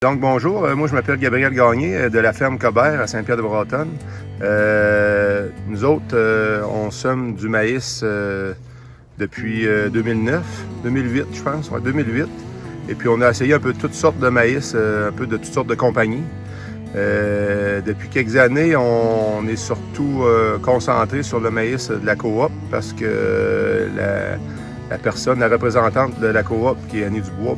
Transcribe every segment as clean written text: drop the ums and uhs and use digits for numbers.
Donc bonjour, moi je m'appelle Gabriel Gagné de la ferme Cobert à Saint-Pierre-de-Bretonne. Nous autres, on sème du maïs depuis 2009, 2008 je pense, ouais, 2008. Et puis on a essayé un peu toutes sortes de maïs, un peu de toutes sortes de compagnies. Depuis quelques années, on est surtout concentré sur le maïs de la coop parce que la personne, la représentante de la coop, qui est Annie Dubois,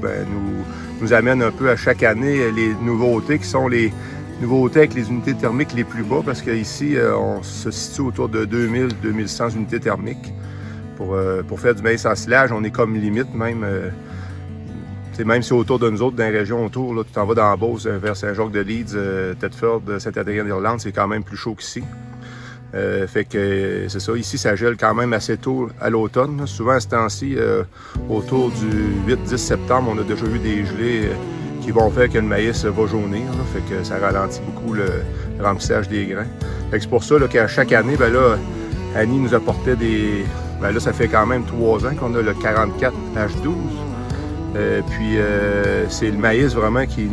nous amène un peu à chaque année les nouveautés qui sont les nouveautés avec les unités thermiques les plus bas parce qu'ici, on se situe autour de 2000-2100 unités thermiques. Pour faire du maïs en silage, on est comme limite même. Même si autour de nous autres, dans les régions autour, là, tu t'en vas dans la Beauce, vers Saint-Jacques-de-Leeds, Thetford, Saint-Adrien-d'Irlande, c'est quand même plus chaud qu'ici. Fait que c'est ça, ici ça gèle quand même assez tôt à l'automne. Souvent à ce temps-ci, autour du 8-10 septembre, on a déjà eu des gelées qui vont faire que le maïs va jaunir. Là, fait que ça ralentit beaucoup le remplissage des grains. Fait que c'est pour ça là, qu'à chaque année, Annie nous apportait des... là, ça fait quand même 3 ans qu'on a le 44 H12. Puis c'est le maïs vraiment qui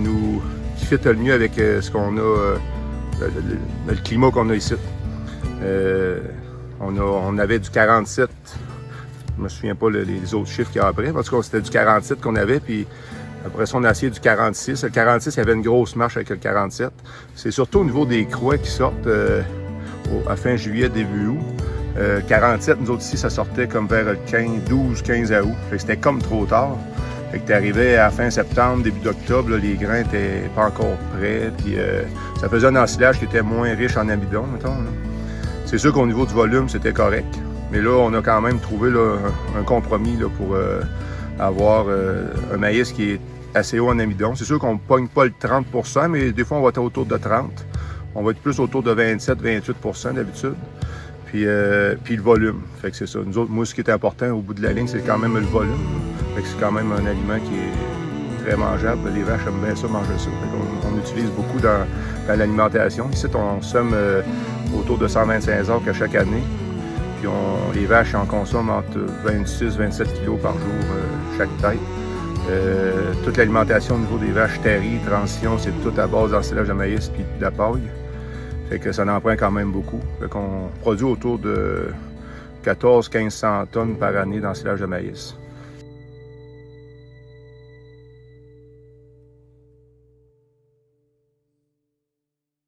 fit le mieux avec ce qu'on a, le climat qu'on a ici. On avait du 47, je me souviens pas les autres chiffres qu'il y a après, parce que c'était du 47 qu'on avait, puis après ça on a essayé du 46. Le 46, il y avait une grosse marche avec le 47. C'est surtout au niveau des croix qui sortent à fin juillet, début août. 47, nous autres ici, ça sortait comme vers le 12-15 août. Fait que c'était comme trop tard. Fait que t'arrivais à fin septembre, début d'octobre, les grains étaient pas encore prêts, puis ça faisait un ensilage qui était moins riche en amidon, mettons. Là. C'est sûr qu'au niveau du volume, c'était correct, mais là, on a quand même trouvé là, un compromis là, pour avoir un maïs qui est assez haut en amidon. C'est sûr qu'on ne pogne pas le 30 %, mais des fois, on va être autour de 30. On va être plus autour de 27-28 % d'habitude. Puis le volume. Fait que c'est ça. Nous autres, moi, ce qui est important au bout de la ligne, c'est quand même le volume. Fait que c'est quand même un aliment qui est très mangeable. Les vaches aiment bien ça, manger ça. Fait qu'on utilise beaucoup dans l'alimentation. Ici, on sème autour de 125 acres à chaque année. Puis les vaches en consomment entre 26-27 kg par jour chaque tête. Toute l'alimentation au niveau des vaches terries, transition, c'est tout à base d'ensilage de maïs puis de la paille. Fait que ça en prend quand même beaucoup. Fait qu'on produit autour de 14-1500 tonnes par année d'ensilage de maïs.